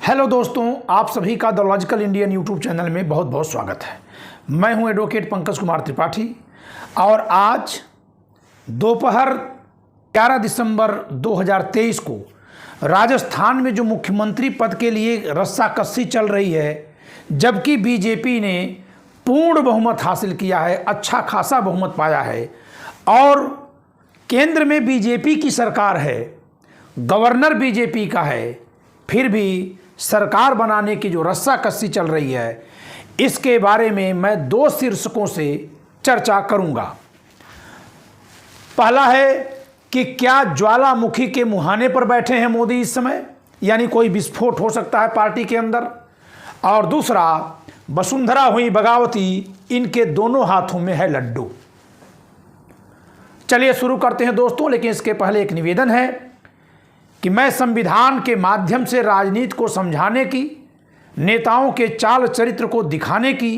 Hello दोस्तों, आप सभी का the logical Indian YouTube channel में बहुत बहुत स्वागत है। मैं हूं एडवोकेट पंकज कुमार त्रिपाठी और आज दोपहर 11 दिसंबर 2023 को राजस्थान में जो मुख्यमंत्री पद के लिए रस्साकसी चल रही है, जबकि बीजेपी ने पूर्ण बहुमत हासिल किया है, अच्छा खासा बहुमत पाया है और केंद्र में बीजेपी की सरकार है, गवर्नर बीजेपी का है, फिर भी सरकार बनाने की जो रस्साकसी चल रही है, इसके बारे में मैं दो शीर्षकों से चर्चा करूंगा। पहला है कि क्या ज्वालामुखी के मुहाने पर बैठे हैं मोदी इस समय, यानी कोई विस्फोट हो सकता है पार्टी के अंदर, और दूसरा वसुंधरा हुई बगावती, इनके दोनों हाथों में है लड्डू। चलिए शुरू करते हैं दोस्तों, लेकिन इसके पहले एक निवेदन है कि मैं संविधान के माध्यम से राजनीति को समझाने की, नेताओं के चाल चरित्र को दिखाने की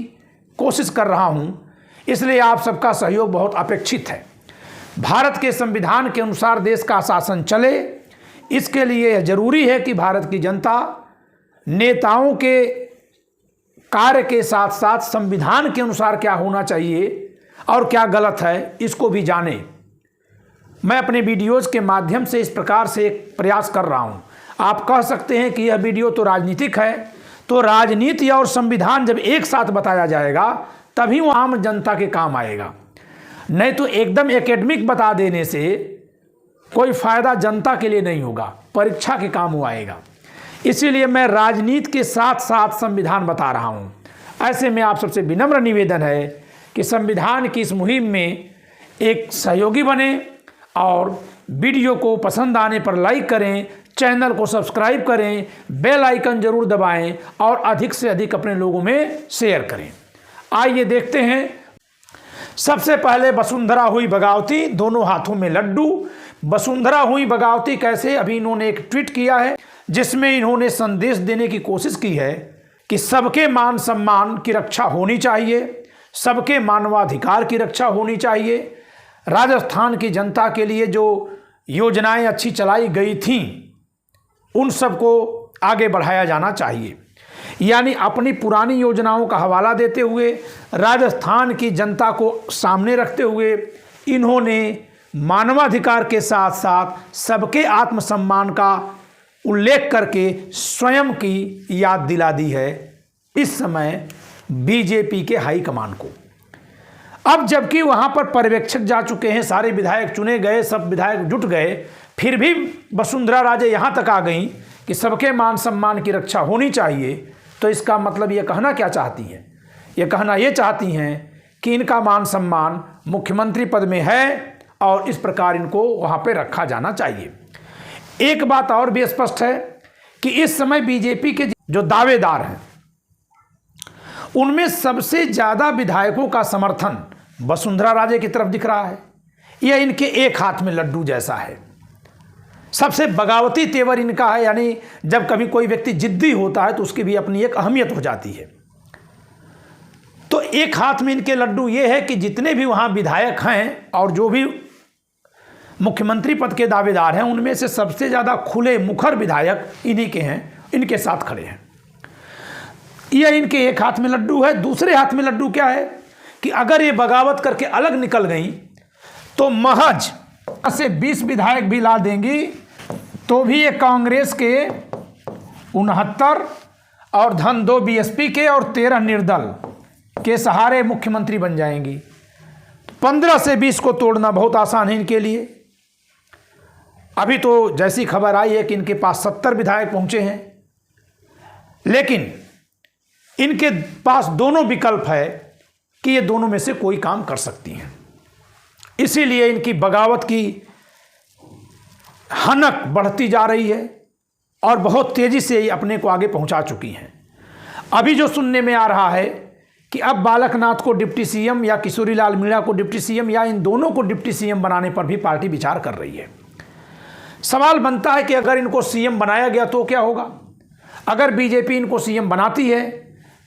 कोशिश कर रहा हूं, इसलिए आप सबका सहयोग बहुत अपेक्षित है। भारत के संविधान के अनुसार देश का शासन चले, इसके लिए यह जरूरी है कि भारत की जनता नेताओं के कार्य के साथ साथ संविधान के अनुसार क्या होना चाहिए और क्या गलत है, इसको भी जाने। मैं अपने वीडियोज़ के माध्यम से इस प्रकार से एक प्रयास कर रहा हूं। आप कह सकते हैं कि यह वीडियो तो राजनीतिक है, तो राजनीति और संविधान जब एक साथ बताया जाएगा तभी वो आम जनता के काम आएगा, नहीं तो एकदम एकेडमिक बता देने से कोई फ़ायदा जनता के लिए नहीं होगा, परीक्षा के काम वो आएगा। इसीलिए मैं राजनीति के साथ साथ संविधान बता रहा हूँ। ऐसे में आप सबसे विनम्र निवेदन है कि संविधान की इस मुहिम में एक सहयोगी बने और वीडियो को पसंद आने पर लाइक करें, चैनल को सब्सक्राइब करें, बेल आइकन जरूर दबाएं और अधिक से अधिक अपने लोगों में शेयर करें। आइए देखते हैं। सबसे पहले वसुंधरा हुई बगावती, दोनों हाथों में लड्डू। वसुंधरा हुई बगावती कैसे? अभी इन्होंने एक ट्वीट किया है जिसमें इन्होंने संदेश देने की कोशिश की है कि सबके मान सम्मान की रक्षा होनी चाहिए, सबके मानवाधिकार की रक्षा होनी चाहिए। राजस्थान की जनता के लिए जो योजनाएं अच्छी चलाई गई थीं, उन सबको आगे बढ़ाया जाना चाहिए। यानी अपनी पुरानी योजनाओं का हवाला देते हुए, राजस्थान की जनता को सामने रखते हुए इन्होंने मानवाधिकार के साथ साथ सबके आत्मसम्मान का उल्लेख करके स्वयं की याद दिला दी है इस समय बीजेपी के हाईकमान को। अब जबकि वहां पर पर्यवेक्षक जा चुके हैं, सारे विधायक चुने गए, सब विधायक जुट गए, फिर भी वसुंधरा राजे यहां तक आ गई कि सबके मान सम्मान की रक्षा होनी चाहिए। तो इसका मतलब ये कहना क्या चाहती हैं? ये कहना ये चाहती हैं कि इनका मान सम्मान मुख्यमंत्री पद में है और इस प्रकार इनको वहां पर रखा जाना चाहिए। एक बात और भी स्पष्ट है कि इस समय बीजेपी के जो दावेदार हैं, उनमें सबसे ज्यादा विधायकों का समर्थन वसुंधरा राजे की तरफ दिख रहा है। यह इनके एक हाथ में लड्डू जैसा है, सबसे बगावती तेवर इनका है। यानी जब कभी कोई व्यक्ति जिद्दी होता है तो उसकी भी अपनी एक अहमियत हो जाती है। तो एक हाथ में इनके लड्डू ये है कि जितने भी वहां विधायक हैं और जो भी मुख्यमंत्री पद के दावेदार हैं, उनमें से सबसे ज्यादा खुले मुखर विधायक इन्हीं के हैं, इनके साथ खड़े हैं। यह इनके एक हाथ में लड्डू है। दूसरे हाथ में लड्डू क्या है कि अगर ये बगावत करके अलग निकल गई तो महज से 20 विधायक भी ला देंगी तो भी ये कांग्रेस के 69 और धन 2 बीएसपी के और 13 निर्दल के सहारे मुख्यमंत्री बन जाएंगी। 15 से 20 को तोड़ना बहुत आसान है इनके लिए। अभी तो जैसी खबर आई है कि इनके पास 70 विधायक पहुंचे हैं, लेकिन इनके पास दोनों विकल्प है कि ये दोनों में से कोई काम कर सकती हैं। इसीलिए इनकी बगावत की हनक बढ़ती जा रही है और बहुत तेजी से ये अपने को आगे पहुंचा चुकी हैं। अभी जो सुनने में आ रहा है कि अब बालकनाथ को डिप्टी सीएम या किशोरीलाल मीणा को डिप्टी सीएम या इन दोनों को डिप्टी सीएम बनाने पर भी पार्टी विचार कर रही है। सवाल बनता है कि अगर इनको सीएम बनाया गया तो क्या होगा? अगर बीजेपी इनको सीएम बनाती है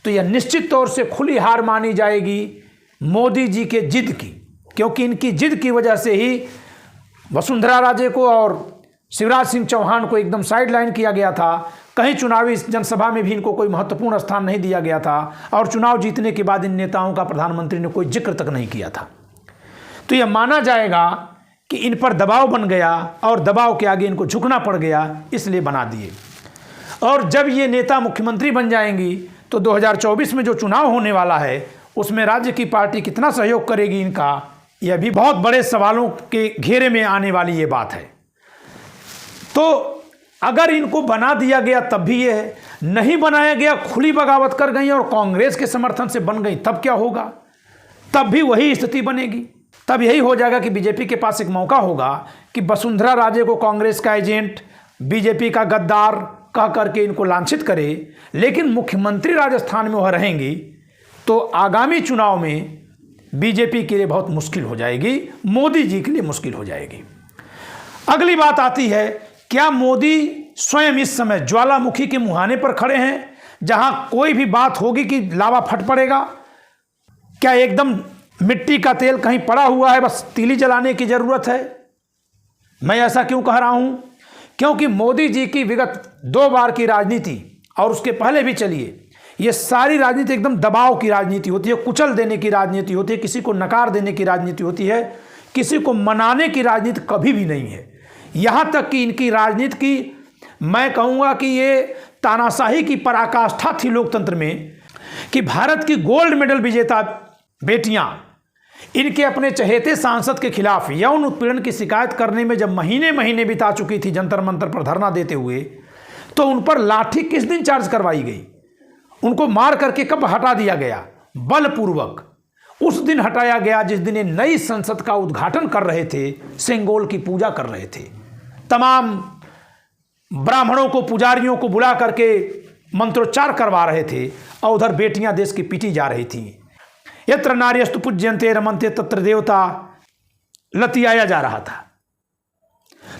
तो यह निश्चित तौर से खुली हार मानी जाएगी मोदी जी के जिद की, क्योंकि इनकी जिद की वजह से ही वसुंधरा राजे को और शिवराज सिंह चौहान को एकदम साइडलाइन किया गया था। कहीं चुनावी जनसभा में भी इनको कोई महत्वपूर्ण स्थान नहीं दिया गया था और चुनाव जीतने के बाद इन नेताओं का प्रधानमंत्री ने कोई जिक्र तक नहीं किया था। तो यह माना जाएगा कि इन पर दबाव बन गया और दबाव के आगे इनको झुकना पड़ गया, इसलिए बना दिए। और जब ये नेता मुख्यमंत्री बन जाएंगी तो 2024 में जो चुनाव होने वाला है उसमें राज्य की पार्टी कितना सहयोग करेगी इनका, यह भी बहुत बड़े सवालों के घेरे में आने वाली ये बात है। तो अगर इनको बना दिया गया तब भी ये है, नहीं बनाया गया, खुली बगावत कर गई और कांग्रेस के समर्थन से बन गई, तब क्या होगा? तब भी वही स्थिति बनेगी। तब यही हो जाएगा कि बीजेपी के पास एक मौका होगा कि वसुंधरा राजे को कांग्रेस का एजेंट, बीजेपी का गद्दार कह करके इनको लांछित करे, लेकिन मुख्यमंत्री राजस्थान में वह रहेंगी तो आगामी चुनाव में बीजेपी के लिए बहुत मुश्किल हो जाएगी, मोदी जी के लिए मुश्किल हो जाएगी। अगली बात आती है, क्या मोदी स्वयं इस समय ज्वालामुखी के मुहाने पर खड़े हैं जहां कोई भी बात होगी कि लावा फट पड़ेगा? क्या एकदम मिट्टी का तेल कहीं पड़ा हुआ है, बस तीली जलाने की जरूरत है? मैं ऐसा क्यों कह रहा हूं? क्योंकि मोदी जी की विगत 2 बार की राजनीति और उसके पहले भी चलिए, ये सारी राजनीति एकदम दबाव की राजनीति होती है, कुचल देने की राजनीति होती है, किसी को नकार देने की राजनीति होती है, किसी को मनाने की राजनीति कभी भी नहीं है। यहाँ तक कि इनकी राजनीति की मैं कहूँगा कि ये तानाशाही की पराकाष्ठा थी लोकतंत्र में कि भारत की गोल्ड मेडल विजेता बेटियां इनके अपने चहेते सांसद के खिलाफ यौन उत्पीड़न की शिकायत करने में जब महीने महीने बिता चुकी थी जंतर मंतर पर धरना देते हुए, तो उन पर लाठी किस दिन चार्ज करवाई गई? उनको मार करके कब हटा दिया गया? बलपूर्वक उस दिन हटाया गया जिस दिन ये नई संसद का उद्घाटन कर रहे थे, सेंगोल की पूजा कर रहे थे, तमाम ब्राह्मणों को, पुजारियों को बुला करके मंत्रोच्चार करवा रहे थे और उधर बेटियां देश की पीटी जा रही थी। यत्र नार्यस्तु पूज्यन्ते रमन्ते तत्र देवता लतियाया जा रहा था।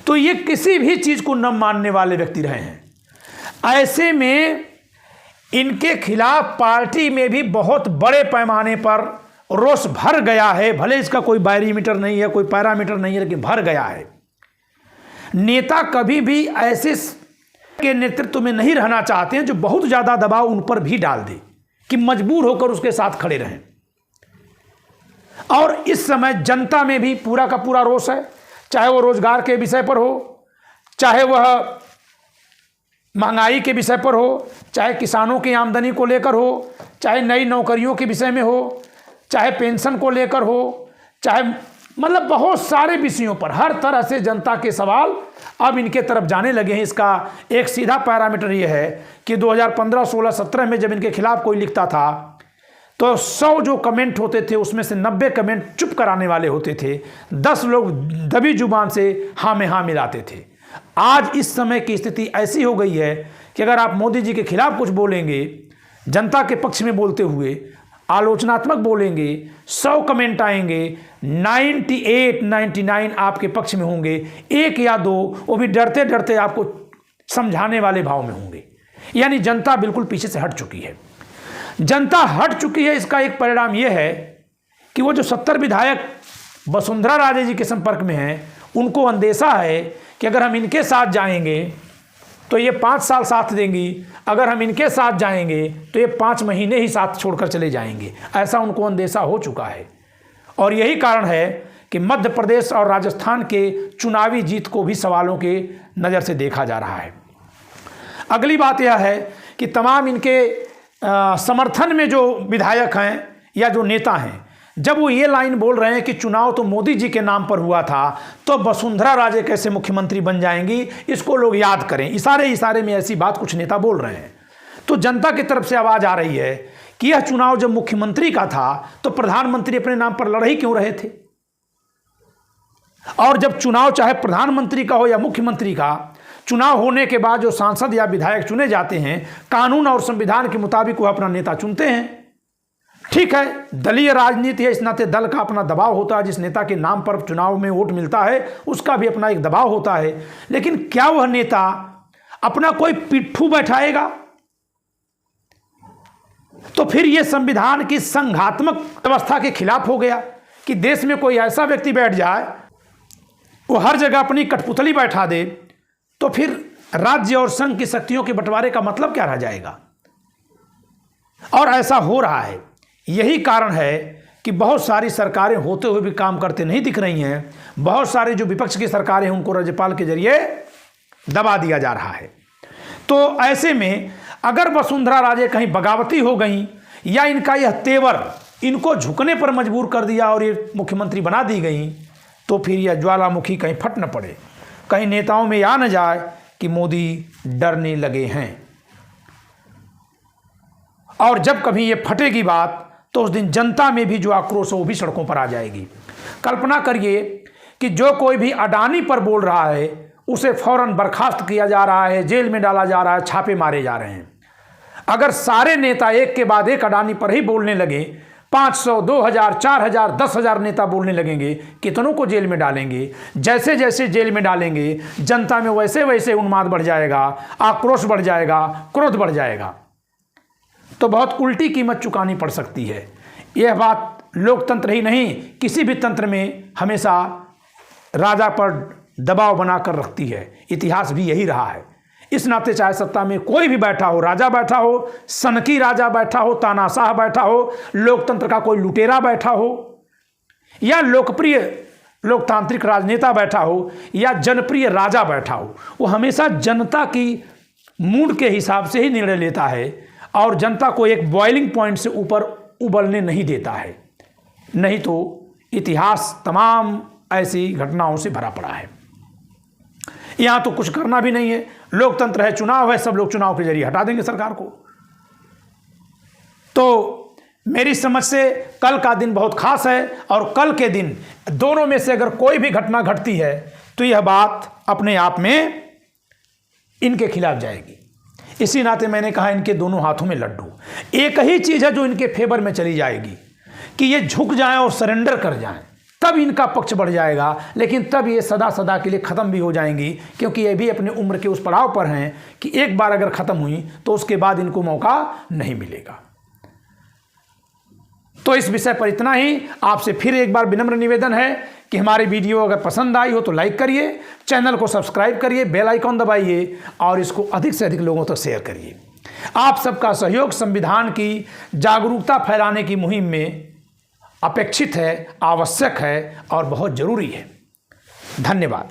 तो ये किसी भी चीज को न मानने वाले व्यक्ति रहे हैं। ऐसे में इनके खिलाफ पार्टी में भी बहुत बड़े पैमाने पर रोष भर गया है। भले इसका कोई बैरीमीटर नहीं है, कोई पैरामीटर नहीं है, लेकिन भर गया है। नेता कभी भी ऐसे के नेतृत्व में नहीं रहना चाहते हैं जो बहुत ज्यादा दबाव उन पर भी डाल दे कि मजबूर होकर उसके साथ खड़े रहें। और इस समय जनता में भी पूरा का पूरा रोष है, चाहे वो रोजगार के विषय पर हो, चाहे वह महंगाई के विषय पर हो, चाहे किसानों की आमदनी को लेकर हो, चाहे नई नौकरियों के विषय में हो, चाहे पेंशन को लेकर हो, चाहे मतलब बहुत सारे विषयों पर हर तरह से जनता के सवाल अब इनके तरफ जाने लगे हैं। इसका एक सीधा पैरामीटर यह है कि 2015, 16, 17 में जब इनके खिलाफ कोई लिखता था तो 100 जो कमेंट होते थे उसमें से 90 कमेंट चुप कराने वाले होते थे, 10 लोग दबी जुबान से हाँ में हाँ मिलाते थे। आज इस समय की स्थिति ऐसी हो गई है कि अगर आप मोदी जी के खिलाफ कुछ बोलेंगे, जनता के पक्ष में बोलते हुए आलोचनात्मक बोलेंगे, 100 कमेंट आएंगे, 98, 99 आपके पक्ष में होंगे, 1 या 2 वो भी डरते डरते आपको समझाने वाले भाव में होंगे। यानी जनता बिल्कुल पीछे से हट चुकी है। जनता हट चुकी है, इसका एक परिणाम यह है कि वो जो 70 विधायक वसुंधरा राजे जी के संपर्क में हैं, उनको अंदेशा है कि अगर हम इनके साथ जाएंगे तो ये 5 साल साथ देंगी, अगर हम इनके साथ जाएंगे तो ये 5 महीने ही साथ छोड़कर चले जाएंगे। ऐसा उनको अंदेशा हो चुका है। और यही कारण है कि मध्य प्रदेश और राजस्थान के चुनावी जीत को भी सवालों के नज़र से देखा जा रहा है। अगली बात यह है कि तमाम इनके समर्थन में जो विधायक हैं या जो नेता हैं, जब वो ये लाइन बोल रहे हैं कि चुनाव तो मोदी जी के नाम पर हुआ था, तो वसुंधरा राजे कैसे मुख्यमंत्री बन जाएंगी, इसको लोग याद करें। इशारे में ऐसी बात कुछ नेता बोल रहे हैं। तो जनता की तरफ से आवाज़ आ रही है कि यह चुनाव जब मुख्यमंत्री का था तो प्रधानमंत्री अपने नाम पर लड़ ही क्यों रहे थे? और जब चुनाव चाहे प्रधानमंत्री का हो या मुख्यमंत्री का, चुनाव होने के बाद जो सांसद या विधायक चुने जाते हैं, कानून और संविधान के मुताबिक वो अपना नेता चुनते हैं। ठीक है, दलीय राजनीति है, इस नाते दल का अपना दबाव होता है। जिस नेता के नाम पर चुनाव में वोट मिलता है उसका भी अपना एक दबाव होता है। लेकिन क्या वह नेता अपना कोई पिट्ठू बैठाएगा? तो फिर यह संविधान की संघात्मक व्यवस्था के खिलाफ हो गया कि देश में कोई ऐसा व्यक्ति बैठ जाए, वो हर जगह अपनी कठपुतली बैठा दे, तो फिर राज्य और संघ की शक्तियों के बंटवारे का मतलब क्या रह जाएगा? और ऐसा हो रहा है। यही कारण है कि बहुत सारी सरकारें होते हुए भी काम करते नहीं दिख रही हैं। बहुत सारे जो विपक्ष की सरकारें हैं उनको राज्यपाल के जरिए दबा दिया जा रहा है। तो ऐसे में अगर वसुंधरा राजे कहीं बगावती हो गई या इनका यह तेवर इनको झुकने पर मजबूर कर दिया और ये मुख्यमंत्री बना दी गई, तो फिर यह ज्वालामुखी कहीं फट न पड़े, कहीं नेताओं में आ न जाए कि मोदी डरने लगे हैं। और जब कभी ये फटेगी बात तो उस दिन जनता में भी जो आक्रोश है वो भी सड़कों पर आ जाएगी। कल्पना करिए कि जो कोई भी अडानी पर बोल रहा है उसे फौरन बर्खास्त किया जा रहा है, जेल में डाला जा रहा है, छापे मारे जा रहे हैं। अगर सारे नेता एक के बाद एक अडानी पर ही बोलने लगे, 500, 2000, 4000, 10,000 नेता बोलने लगेंगे, कितनों को जेल में डालेंगे। जैसे जैसे जेल में डालेंगे जनता में वैसे वैसे उन्माद बढ़ जाएगा, आक्रोश बढ़ जाएगा, क्रोध बढ़ जाएगा। तो बहुत उल्टी कीमत चुकानी पड़ सकती है। यह बात लोकतंत्र ही नहीं किसी भी तंत्र में हमेशा राजा पर दबाव बनाकर रखती है। इतिहास भी यही रहा है। इस नाते चाहे सत्ता में कोई भी बैठा हो, राजा बैठा हो, सनकी राजा बैठा हो, तानाशाह बैठा हो, लोकतंत्र का कोई लुटेरा बैठा हो, या लोकप्रिय लोकतांत्रिक राजनेता बैठा हो, या जनप्रिय राजा बैठा हो, वो हमेशा जनता की मूड के हिसाब से ही निर्णय लेता है और जनता को एक बॉइलिंग पॉइंट से ऊपर उबलने नहीं देता है। नहीं तो इतिहास तमाम ऐसी घटनाओं से भरा पड़ा है। यहां तो कुछ करना भी नहीं है। लोकतंत्र है, चुनाव है, सब लोग चुनाव के जरिए हटा देंगे सरकार को। तो मेरी समझ से कल का दिन बहुत खास है और कल के दिन दोनों में से अगर कोई भी घटना घटती है तो यह बात अपने आप में इनके खिलाफ जाएगी। इसी नाते मैंने कहा इनके दोनों हाथों में लड्डू। एक ही चीज है जो इनके फेवर में चली जाएगी कि ये झुक जाएं और सरेंडर कर जाएं, तब इनका पक्ष बढ़ जाएगा। लेकिन तब ये सदा सदा के लिए ख़त्म भी हो जाएंगी, क्योंकि ये भी अपने उम्र के उस पड़ाव पर हैं कि एक बार अगर ख़त्म हुई तो उसके बाद इनको मौका नहीं मिलेगा। तो इस विषय पर इतना ही। आपसे फिर एक बार विनम्र निवेदन है कि हमारी वीडियो अगर पसंद आई हो तो लाइक करिए, चैनल को सब्सक्राइब करिए, बेल आइकॉन दबाइए और इसको अधिक से अधिक लोगों तक शेयर करिए। आप सबका सहयोग संविधान की जागरूकता फैलाने की मुहिम में अपेक्षित है, आवश्यक है और बहुत जरूरी है। धन्यवाद।